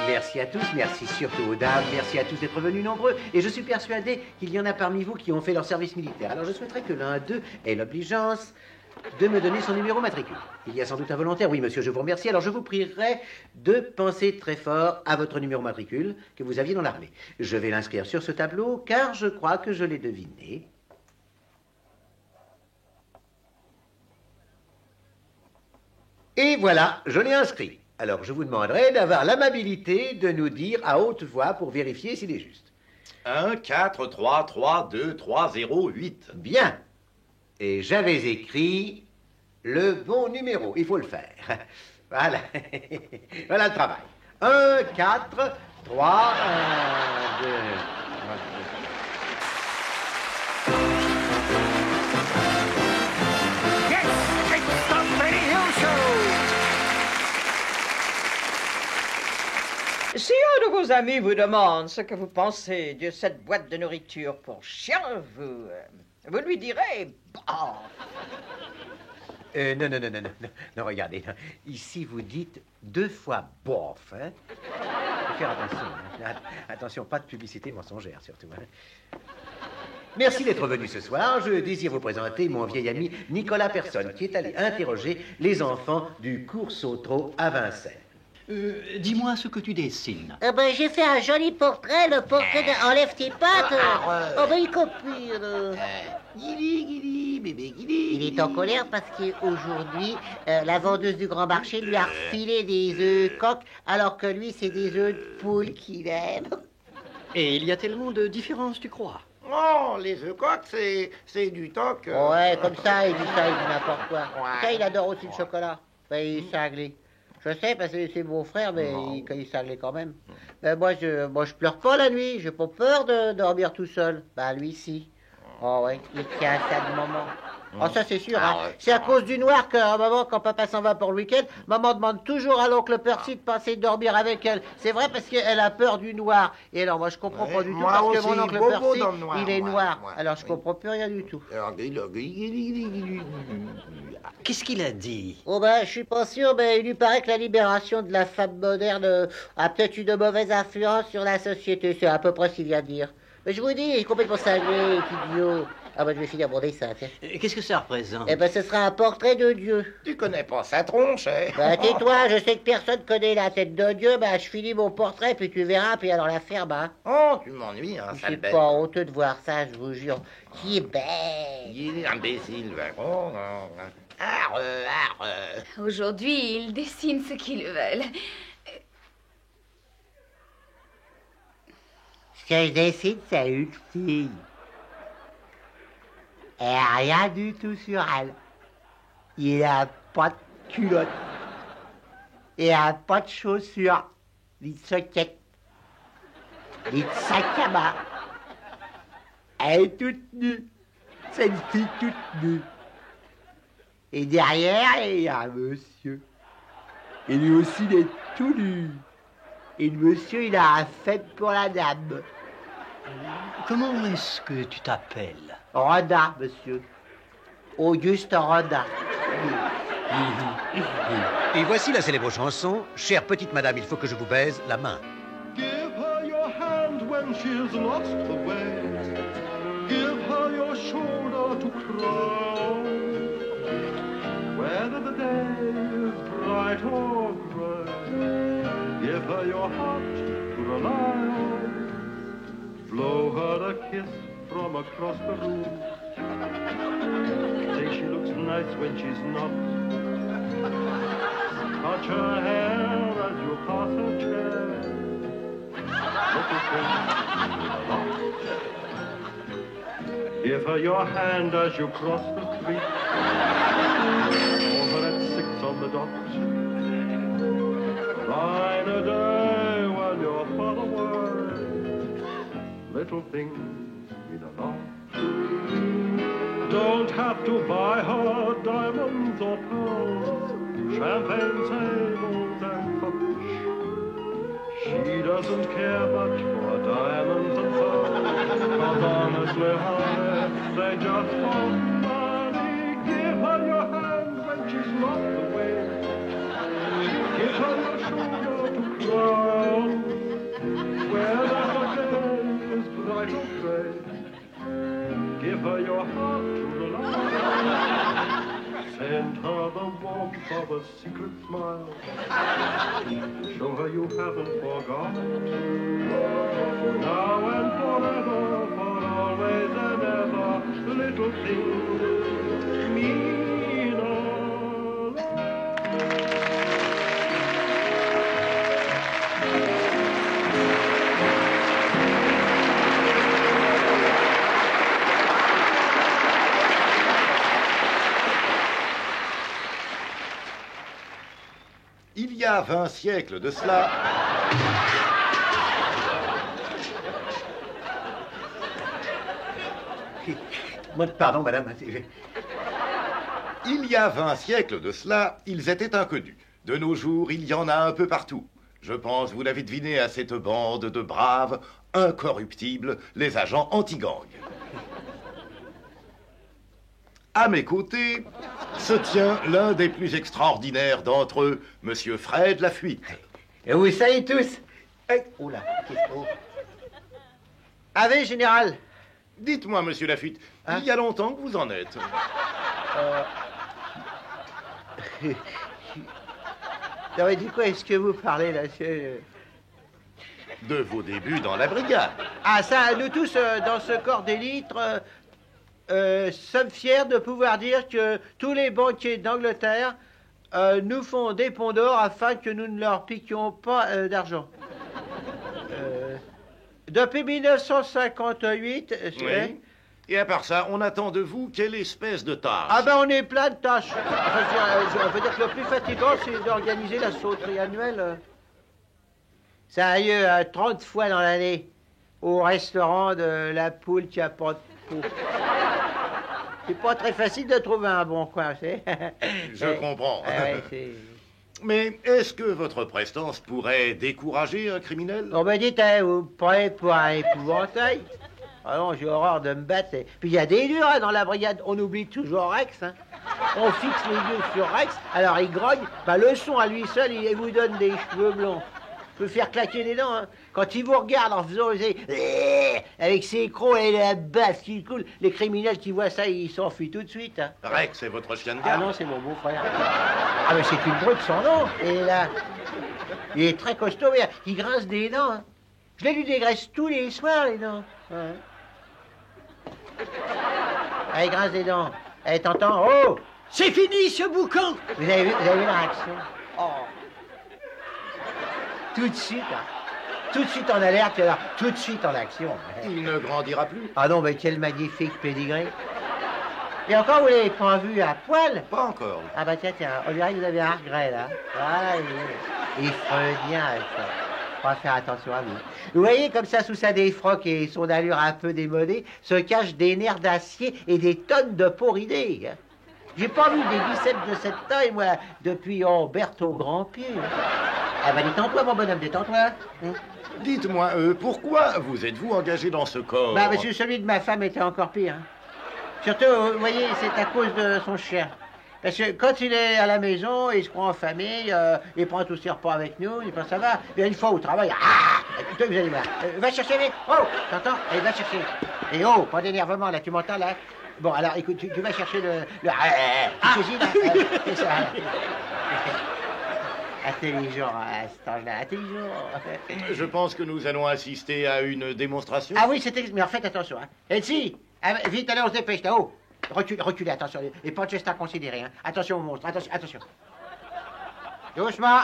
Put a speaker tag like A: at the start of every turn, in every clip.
A: Merci à tous, merci surtout aux dames, merci à tous d'être venus nombreux. Et je suis persuadé qu'il y en a parmi vous qui ont fait leur service militaire. Alors je souhaiterais que l'un d'eux ait l'obligeance de me donner son numéro matricule. Il y a sans doute un volontaire. Oui, monsieur, je vous remercie. Alors je vous prierai de penser très fort à votre numéro matricule que vous aviez dans l'armée. Je vais l'inscrire sur ce tableau, car je crois que je l'ai deviné. Et voilà, je l'ai inscrit. Alors, je vous demanderai d'avoir l'amabilité de nous dire à haute voix pour vérifier s'il est juste.
B: 1, 4, 3, 3, 2, 3, 0, 8.
A: Bien. Et j'avais écrit le bon numéro. Il faut le faire. Voilà. Voilà le travail. 1, 4, 3, 1, 2...
C: Si un de vos amis vous demande ce que vous pensez de cette boîte de nourriture pour chien, vous lui direz « Bah !»
A: Non, regardez. Non. Ici, vous dites 2 fois « bof ». Hein. Faut faire attention. Hein. Attention, pas de publicité mensongère, surtout. Hein. Merci d'être venu ce soir. Je désire vous présenter mon vieil ami Nicolas Personne, qui est allé interroger les enfants du cours Sautreau à Vincennes.
D: Dis-moi ce que tu dessines.
E: J'ai fait un joli portrait, le portrait de... Enlève tes pattes. Il copie.
A: Guili, bébé Guili.
E: Il est en colère parce qu'aujourd'hui, la vendeuse du grand marché lui a refilé des œufs coqs, alors que lui, c'est des œufs de poule qu'il aime.
D: Et il y a tellement de différences, tu crois?
B: Oh, les œufs coqs, c'est du toc.
E: Ouais, comme ça, il dit n'importe quoi. Ça, il adore aussi le chocolat. Il est cinglé. Je sais, parce que c'est mon frère, mais il est cinglé quand même. Moi, je pleure pas la nuit. J'ai pas peur de dormir tout seul. Lui, si. Oh, ouais, il tient ça de maman. Oh, ça, c'est sûr. Hein. C'est à cause du noir qu'à un moment, quand papa s'en va pour le week-end, maman demande toujours à l'oncle Percy de passer dormir avec elle. C'est vrai parce qu'elle a peur du noir. Et alors, moi, je comprends pas du tout parce que mon oncle Percy, il est noir. Alors, je comprends plus rien du tout.
D: Qu'est-ce qu'il a dit?
E: Je suis pas sûr, mais il lui paraît que la libération de la femme moderne a peut-être une mauvaise influence sur la société. C'est à peu près ce qu'il vient de dire. Mais je vous dis, il est complètement cinglé, idiot. Je vais finir mon dessin, tiens.
D: Qu'est-ce que ça représente?
E: Ce sera un portrait de Dieu.
B: Tu connais pas sa tronche, hein?
E: Tais-toi, je sais que personne connaît la tête de Dieu. Je finis mon portrait, puis tu verras, puis alors la ferme, hein.
B: Oh, tu m'ennuies, hein,
E: Je
B: sale
E: suis
B: bête.
E: pas honteux de voir ça, je vous jure. Qui est bête.
B: Il est imbécile, oh, non.
F: Aujourd'hui, ils dessinent ce qu'ils veulent.
E: Ce que je dessine, c'est une fille. Elle a rien du tout sur elle. Il a pas de culotte. Il a pas de chaussures. Ni de soquettes. Ni de sac à main. Elle est toute nue. C'est une fille toute nue. Et derrière, il y a un monsieur. Et lui aussi, il est tout nu. Et le monsieur, il a un fait pour la dame.
D: Comment est-ce que tu t'appelles?
E: Rodin, monsieur. Auguste Rodin.
A: Et voici la célèbre chanson. Chère petite madame, il faut que je vous baise la main.
G: Give her your hand when she's lost the way. Give her your shoulder to cry on. Whether the day is bright or gray, give her your heart to rely on. Blow her a kiss from across the room. Say she looks nice when she's not. Touch her hair as you pass her chair. Little thing, give her your hand as you cross the street. Call her at 6 on the dot. Line a day when your father works. Little things mean a lot. Don't have to buy her diamonds or pearls, champagne tables and punch. She doesn't care much for diamonds and pearls, 'cause honestly, honey, they just want money. Give her your hand when she's lost the way. Give her your shoulder to cry on. her your heart to rely. Send her the warmth of a secret smile. Show her you haven't forgotten. For now and forever, for always and ever, little things mean a lot.
B: Il y a 20 siècles de cela,
A: Pardon, madame.
B: il y a 20 siècles de cela, ils étaient inconnus. De nos jours, il y en a un peu partout. Je pense, vous l'avez deviné, à cette bande de braves, incorruptibles, les agents anti-gang. À mes côtés se tient l'un des plus extraordinaires d'entre eux, Monsieur Fred Lafuite.
A: Et vous savez tous. Oh là, Avez, général.
B: Dites-moi, Monsieur Lafuite,
A: Hein?
B: il y a longtemps que vous en êtes.
A: Non, mais du coup, est-ce que vous parlez, là
B: De vos débuts dans la brigade.
A: Ah, ça, nous tous, dans ce corps d'élite, sommes fiers de pouvoir dire que tous les banquiers d'Angleterre nous font des ponts d'or afin que nous ne leur piquions pas d'argent. Depuis 1958,
B: Oui. Et à part ça, on attend de vous quelle espèce de tâche?
A: Ah ben on est plein de tâches. Enfin, je veux dire que le plus fatigant, c'est d'organiser la sauterie annuelle. Ça a lieu 30 fois dans l'année au restaurant de la poule qui a pas de peau. C'est pas très facile de trouver un bon coin, c'est.
B: Je comprends.
A: Ouais, c'est...
B: Mais est-ce que votre prestance pourrait décourager un criminel?
A: On me dit, vous prenez pour un épouvantail? Ah non, j'ai horreur de me battre. Puis il y a des durs hein, dans la brigade. On oublie toujours Rex. Hein. On fixe les yeux sur Rex, alors il grogne. Bah, le son à lui seul, il vous donne des cheveux blonds. Peut faire claquer les dents. Hein. Quand il vous regarde en faisant avec ses crocs et la baffe qui coule, les criminels qui voient ça, ils s'enfuient tout de suite. Hein.
B: Rex, c'est votre chien de
A: Ah
B: garde.
A: non, c'est mon beau-frère. Ah mais c'est une brute sans nom. Et là, il est très costaud, mais il grince des dents. Hein. Je lui dégraisse tous les soirs, les dents. Ouais. Ah, il grince des dents. Eh, t'entends? Oh!
D: C'est fini ce boucan!
A: Vous avez vu la réaction? Oh! Tout de suite, hein. Tout de suite en alerte, alors tout de suite en action.
B: Il ne grandira plus.
A: Ah non, mais quel magnifique pédigré. Et encore, vous l'avez pas vu à poil?
B: Pas encore.
A: Ah bah tiens, on dirait que vous avez un regret, là. Voilà, il freudien, ça. On va faire attention à vous. Vous voyez, comme ça, sous sa défroque et son allure un peu démodée, se cachent des nerfs d'acier et des tonnes de porridés. Hein. J'ai pas vu des biceps de cette taille, moi, depuis Berthaud Grandpied. Ah bah détends-toi, mon bonhomme, détends-toi. Hein.
B: Dites-moi, pourquoi vous êtes-vous engagé dans ce corps?
A: Bah, parce que celui de ma femme était encore pire. Hein. Surtout, vous voyez, c'est à cause de son chien. Parce que quand il est à la maison, il se prend en famille, il prend tous ses repas avec nous, il pense ça va. Mais une fois au travail, toi, vous allez voir. Va chercher vite. Oh, t'entends? Allez, va chercher. Et oh, pas d'énervement, là, tu m'entends, là? Bon, alors, écoute, tu vas chercher tu cuisines, c'est ça. Intelligent, à cet âge-là, intelligent.
B: Je pense que nous allons assister à une démonstration.
A: Ah oui, c'était... Mais en fait, attention, hein. Elsie, vite, allez, on se dépêche, là, oh. Reculez, attention, les Panchester à considérer, hein. Attention au monstre, attention. Doucement.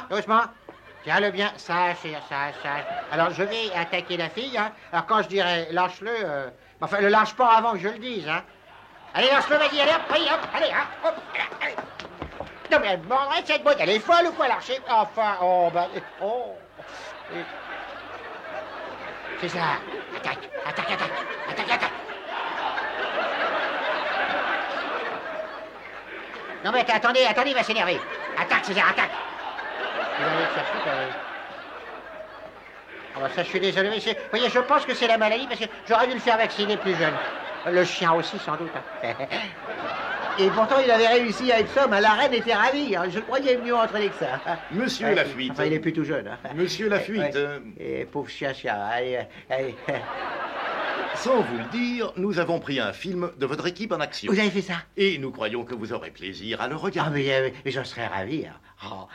A: Tiens-le bien, sage. Alors, je vais attaquer la fille, hein. Alors, quand je dirai lâche-le, enfin, le lâche pas avant que je le dise, hein. Allez, lâche-le, vas-y, allez, hop, allez, hop, allez. Non, mais elle mordrait cette boîte, elle est folle ou quoi, lâcher? Enfin, C'est ça. Attaque. Non, mais attendez, il va s'énerver. Attaque, César, attaque. Il va aller te chercher, Ah bah ça, je suis désolé, mais vous voyez, je pense que c'est la maladie, parce que j'aurais dû le faire vacciner plus jeune. Le chien aussi, sans doute. Hein. Et pourtant, il avait réussi avec ça, mais la reine était ravie. Hein. Je croyais mieux entraîner que ça.
B: Monsieur Lafuite.
A: Enfin, il est plus tout jeune. Hein.
B: Monsieur Lafuite.
A: Et pauvre chien. Allez.
B: Sans vous le dire, nous avons pris un film de votre équipe en action.
E: Vous avez fait ça?
B: Et nous croyons que vous aurez plaisir à le
E: Ah,
B: regarder.
E: mais j'en serais ravi. Hein. Oh,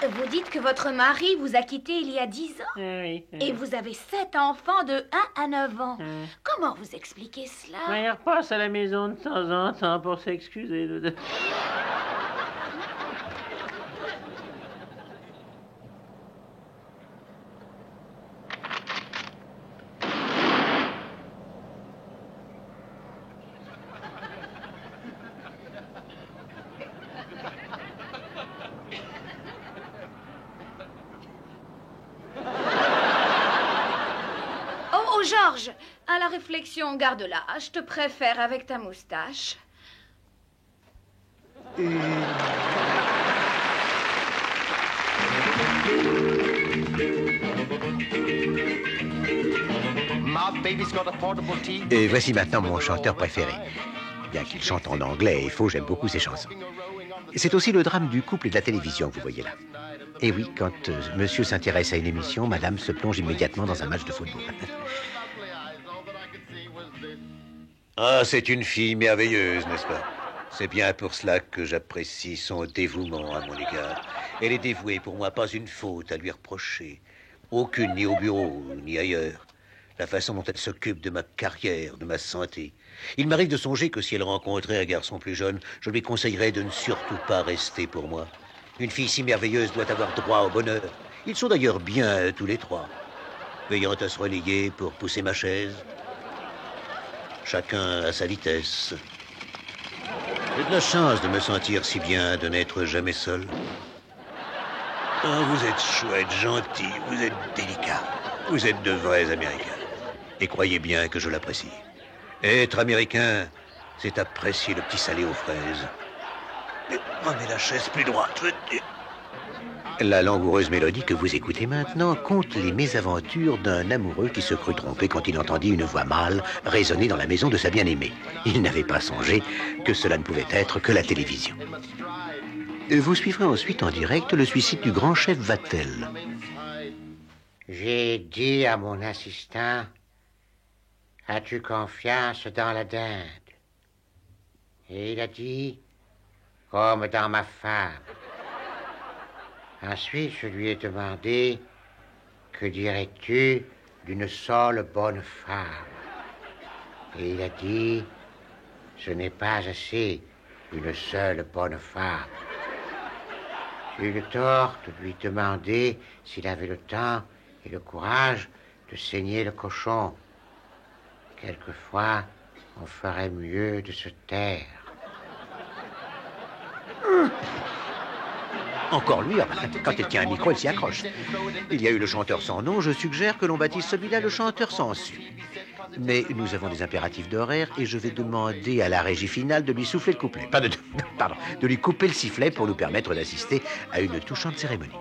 F: Vous dites que votre mari vous a quitté il y a 10 ans?
H: Oui.
F: Et vous avez 7 enfants de 1 à 9 ans. Comment vous expliquez cela?
H: Il repasse à la maison de temps en temps pour s'excuser.
F: Oh, Georges, à la réflexion, garde-la. Je te préfère avec ta moustache.
A: Et voici maintenant mon chanteur préféré. Bien qu'il chante en anglais et faux, j'aime beaucoup ses chansons. C'est aussi le drame du couple et de la télévision que vous voyez là. Et oui, quand monsieur s'intéresse à une émission, madame se plonge immédiatement dans un match de football.
I: Ah, c'est une fille merveilleuse, n'est-ce pas? C'est bien pour cela que j'apprécie son dévouement à mon égard. Elle est dévouée pour moi, pas une faute à lui reprocher. Aucune, ni au bureau, ni ailleurs. La façon dont elle s'occupe de ma carrière, de ma santé. Il m'arrive de songer que si elle rencontrait un garçon plus jeune, je lui conseillerais de ne surtout pas rester pour moi. Une fille si merveilleuse doit avoir droit au bonheur. Ils sont d'ailleurs bien tous les trois, veillant à se relayer pour pousser ma chaise. Chacun à sa vitesse. J'ai de la chance de me sentir si bien, de n'être jamais seul. Oh, vous êtes chouettes, gentils, vous êtes délicats. Vous êtes de vrais Américains. Et croyez bien que je l'apprécie. Être américain, c'est apprécier le petit salé aux fraises. Mais prenez la chaise plus droite. La langoureuse mélodie que vous écoutez maintenant conte les mésaventures d'un amoureux qui se crut trompé quand il entendit une voix mâle résonner dans la maison de sa bien-aimée. Il n'avait pas songé que cela ne pouvait être que la télévision. Vous suivrez ensuite en direct le suicide du grand chef Vatel.
E: J'ai dit à mon assistant, as-tu confiance dans la dinde? Et il a dit, comme dans ma femme. Ensuite, je lui ai demandé, que dirais-tu d'une seule bonne femme? Et il a dit, ce n'est pas assez une seule bonne femme. J'ai eu le tort de lui demander s'il avait le temps et le courage de saigner le cochon. Quelquefois, on ferait mieux de se taire.
I: Encore lui, quand il tient un micro, il s'y accroche. Il y a eu le chanteur sans nom, je suggère que l'on baptise celui-là le chanteur sans su. Mais nous avons des impératifs d'horaire et je vais demander à la régie finale de lui souffler le couplet. De lui couper le sifflet pour nous permettre d'assister à une touchante cérémonie.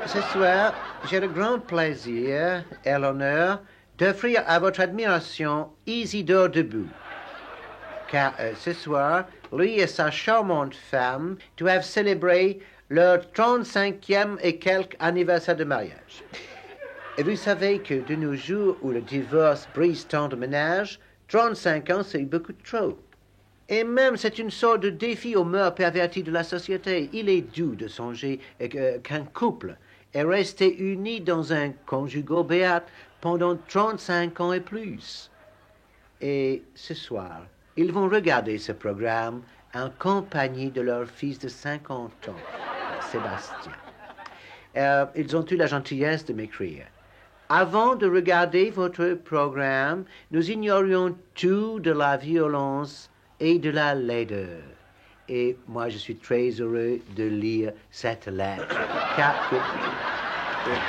A: Ce soir, j'ai le grand plaisir et l'honneur d'offrir à votre admiration Isidore Debout. Car ce soir, lui et sa charmante femme doivent célébrer leur 35e et quelques anniversaire de mariage. Et vous savez que de nos jours où le divorce brise tant de ménages, 35 ans, c'est beaucoup trop. Et même, c'est une sorte de défi aux mœurs perverties de la société. Il est doux de songer qu'un couple est resté uni dans un conjugal béat pendant 35 ans et plus. Et ce soir, ils vont regarder ce programme en compagnie de leur fils de 50 ans, Sébastien. Ils ont eu la gentillesse de m'écrire. Avant de regarder votre programme, nous ignorions tout de la violence et de la laideur. Et moi, je suis très heureux de lire cette lettre.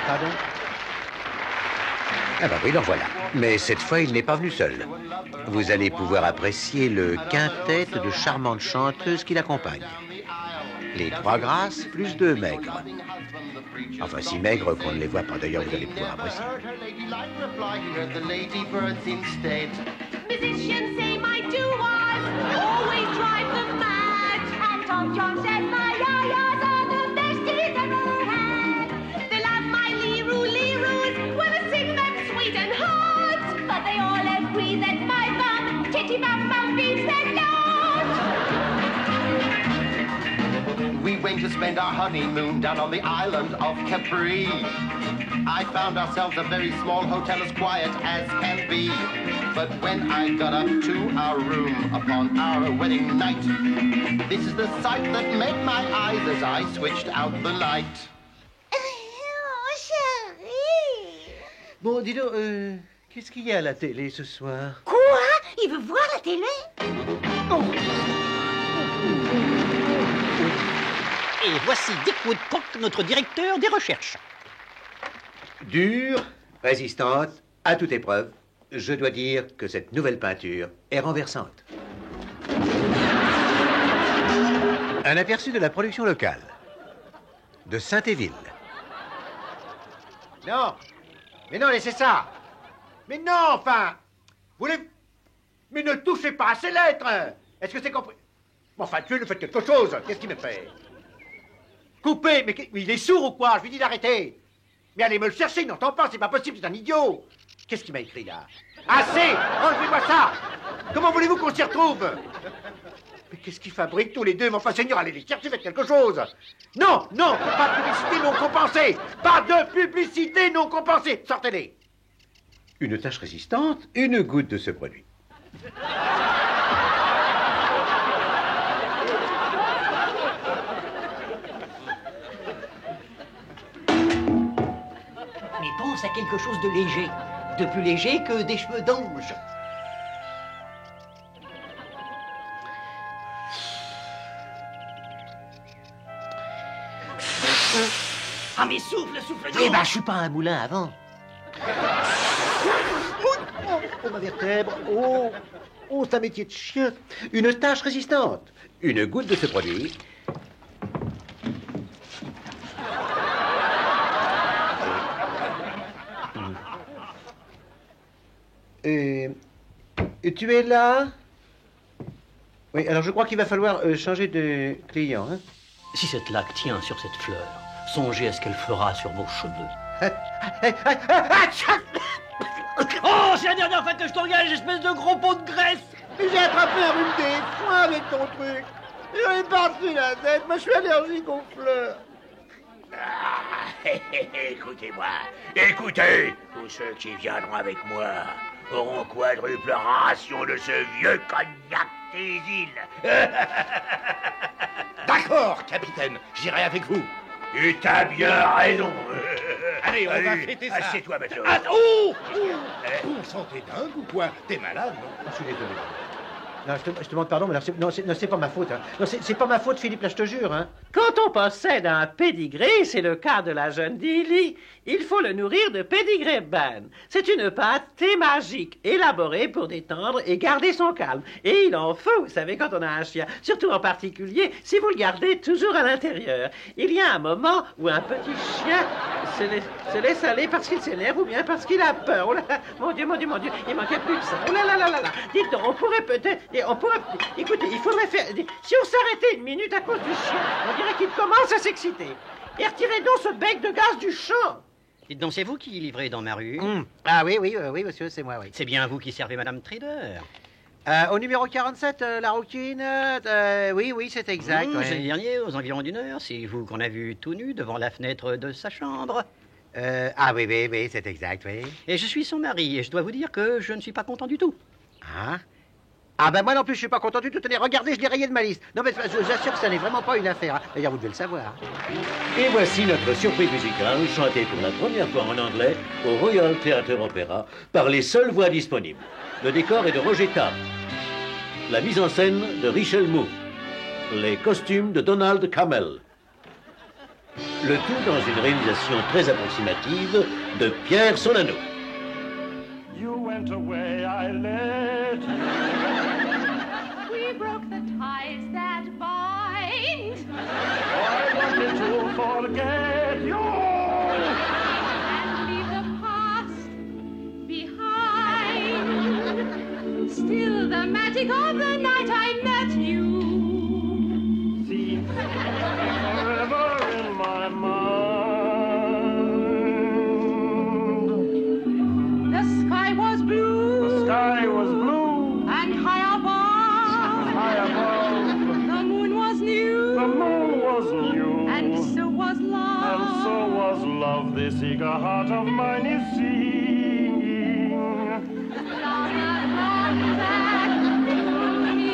A: Pardon?
I: Ah ben oui, donc voilà. Mais cette fois, il n'est pas venu seul. Vous allez pouvoir apprécier le quintet de charmantes chanteuses qui l'accompagnent. Les trois grasses plus deux maigres. Enfin, si maigres qu'on ne les voit pas. D'ailleurs, vous allez pouvoir apprécier.
J: Musicians say my doo-wahs always drive them mad. And Tom John said my yayas are the best he's ever had. They love my leeroos when I sing them sweet and hard. But they all agree that my bum, titty bum bum beats their note.
G: We went to spend our honeymoon down on the island of Capri. I found ourselves a very small hotel as quiet as can be. But when I got up to our room upon our wedding night, this is the sight that met my eyes as I switched out the light.
J: Oh, chérie.
A: Bon, dis donc, qu'est-ce qu'il y a à la télé ce soir?
J: Quoi? Il veut voir la télé?
D: Oh. Et voici Dick Woodcock, notre directeur des recherches.
I: Dure, résistante, à toute épreuve, je dois dire que cette nouvelle peinture est renversante. Un aperçu de la production locale, de Saint-Éville.
E: Non, mais non, laissez ça. Mais non, enfin, vous les... Mais ne touchez pas à ces lettres. Est-ce que c'est compris? Enfin, tuez-le, faites quelque chose. Qu'est-ce qu'il me fait? Coupez, mais il est sourd ou quoi? Je lui dis d'arrêter. Mais allez me le chercher, il n'entend pas, c'est pas possible, c'est un idiot. Qu'est-ce qu'il m'a écrit là? Assez! Enlevez-moi ça! Comment voulez-vous qu'on s'y retrouve? Mais
A: qu'est-ce qu'ils fabriquent tous les deux? Mais enfin, Seigneur, allez les chercher, faites quelque chose. Non, non, pas de publicité non compensée. Pas de publicité non compensée. Sortez-les. Une tache résistante, une goutte de ce produit.
D: Mais pense à quelque chose de léger. De plus léger que des cheveux d'ange. Ah mais souffle donc.
A: Eh ben, je suis pas un moulin avant. Oh, ma vertèbre. Oh, c'est un métier de chien. Une tache résistante. Une goutte de ce produit. Et tu es là? Oui, alors je crois qu'il va falloir changer de client. Hein?
D: Si cette laque tient sur cette fleur, songez à ce qu'elle fera sur vos cheveux. Oh, c'est la dernière fois que je t'engage, espèce de gros pot de graisse!
A: J'ai attrapé un rhume des foins avec ton truc. J'en ai parti la tête, moi je suis allergique aux fleurs.
K: Écoutez-moi, écoutez, tous ceux qui viendront avec moi auront quadruple ration de ce vieux cognac des îles.
B: D'accord, capitaine, j'irai avec vous.
K: Et t'as bien raison.
B: Allez, on va fêter ça.
K: Assieds-toi, matelot.
B: Bon sang, t'es dingue ou quoi? T'es malade, non?
A: Je suis désolé. Non, je te demande pardon, mais c'est pas ma faute. Hein. Non, c'est pas ma faute, Philippe, là, je te jure. Hein.
H: Quand on possède un pédigré, c'est le cas de la jeune Dilly, il faut le nourrir de pédigré ban. C'est une pâté magique, élaborée pour détendre et garder son calme. Et il en faut, vous savez, quand on a un chien. Surtout en particulier, si vous le gardez toujours à l'intérieur. Il y a un moment où un petit chien se laisse aller parce qu'il s'énerve ou bien parce qu'il a peur. Oh là là, mon Dieu, il manquait plus que ça. Oh là là là là là. Dites donc, on pourrait peut-être... Écoutez, il faudrait faire... Si on s'arrêtait une minute à cause du chien, on dirait qu'il commence à s'exciter. Et retirez donc ce bec de gaz du champ.
D: Dites donc, c'est vous qui livrez dans ma rue?
A: Ah oui, monsieur, c'est moi, oui.
D: C'est bien vous qui servez Madame Trader?
E: Au numéro 47, la rouquine, oui, c'est exact. Ouais.
D: Jeudi dernier, aux environs d'une heure, c'est vous qu'on a vu tout nu devant la fenêtre de sa chambre.
E: Oui, c'est exact, oui.
D: Et je suis son mari, et je dois vous dire que je ne suis pas content du tout.
E: Ah ben moi non plus, je suis pas content du tout. Tenez, regardez, je l'ai rayé de ma liste. Non mais j'assure que ça n'est vraiment pas une affaire. Hein. D'ailleurs, vous devez le savoir.
I: Et voici notre surprise musicale chantée pour la première fois en anglais au Royal Theatre Opera par les seules voix disponibles. Le décor est de Roger Tapp. La mise en scène de Richel Moore. Les costumes de Donald Cammell. Le tout dans une réalisation très approximative de Pierre Solano.
G: You went away, I let you.
J: We broke the ties that bind.
G: I wanted to forget you.
J: And leave the past behind. Still the magic of the night I met you.
G: Seems forever in my mind.
J: The sky was blue.
G: The sky was blue.
J: And high above.
G: High above.
J: The moon was new.
G: The moon was new.
J: And so was love.
G: And so was love. This eager heart of mine is singing.
J: Love that brought back to me.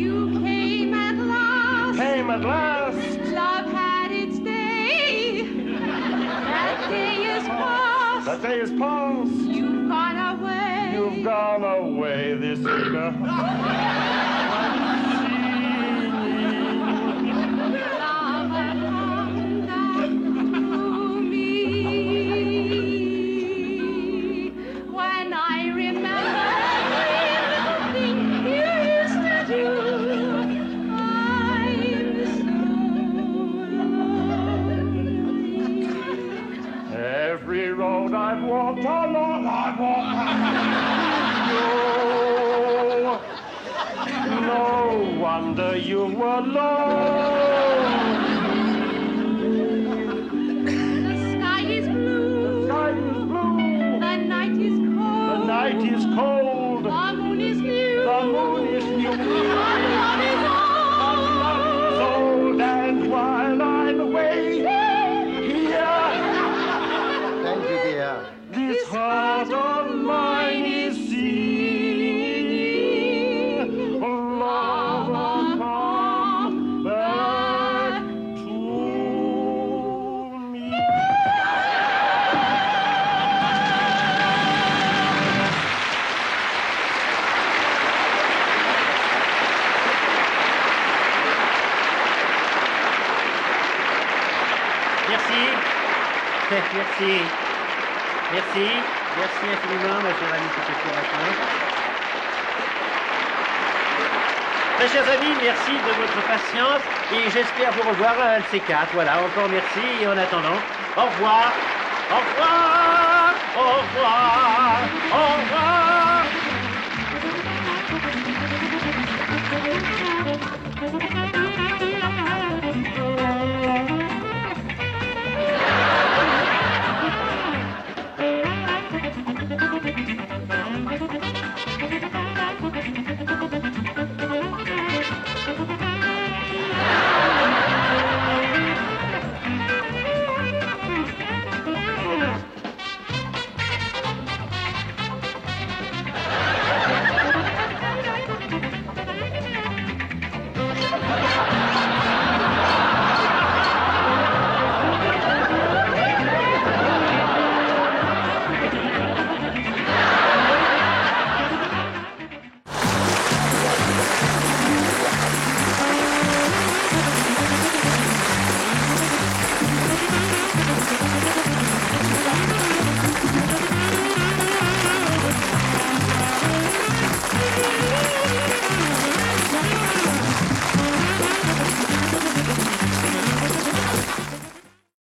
J: You came at last.
G: Came at last.
J: Love had its day. That day is past.
G: That day is past.
J: You've gone away.
G: You've gone away. This eager
J: Love had come back to me. When I remember every little thing you used to do, I'm so lonely.
G: every road I've walked along, I've walked. No wonder you were alone.
J: The sky is blue.
G: The sky is blue.
J: The night is cold.
G: The night is cold.
J: The moon
H: Merci. Merci. Merci. Merci infiniment, ma chère amie Petit. Mes chers amis, merci de votre patience et j'espère vous revoir un de ces quatre. Voilà, encore merci et en attendant, au revoir, au revoir, au revoir, au revoir.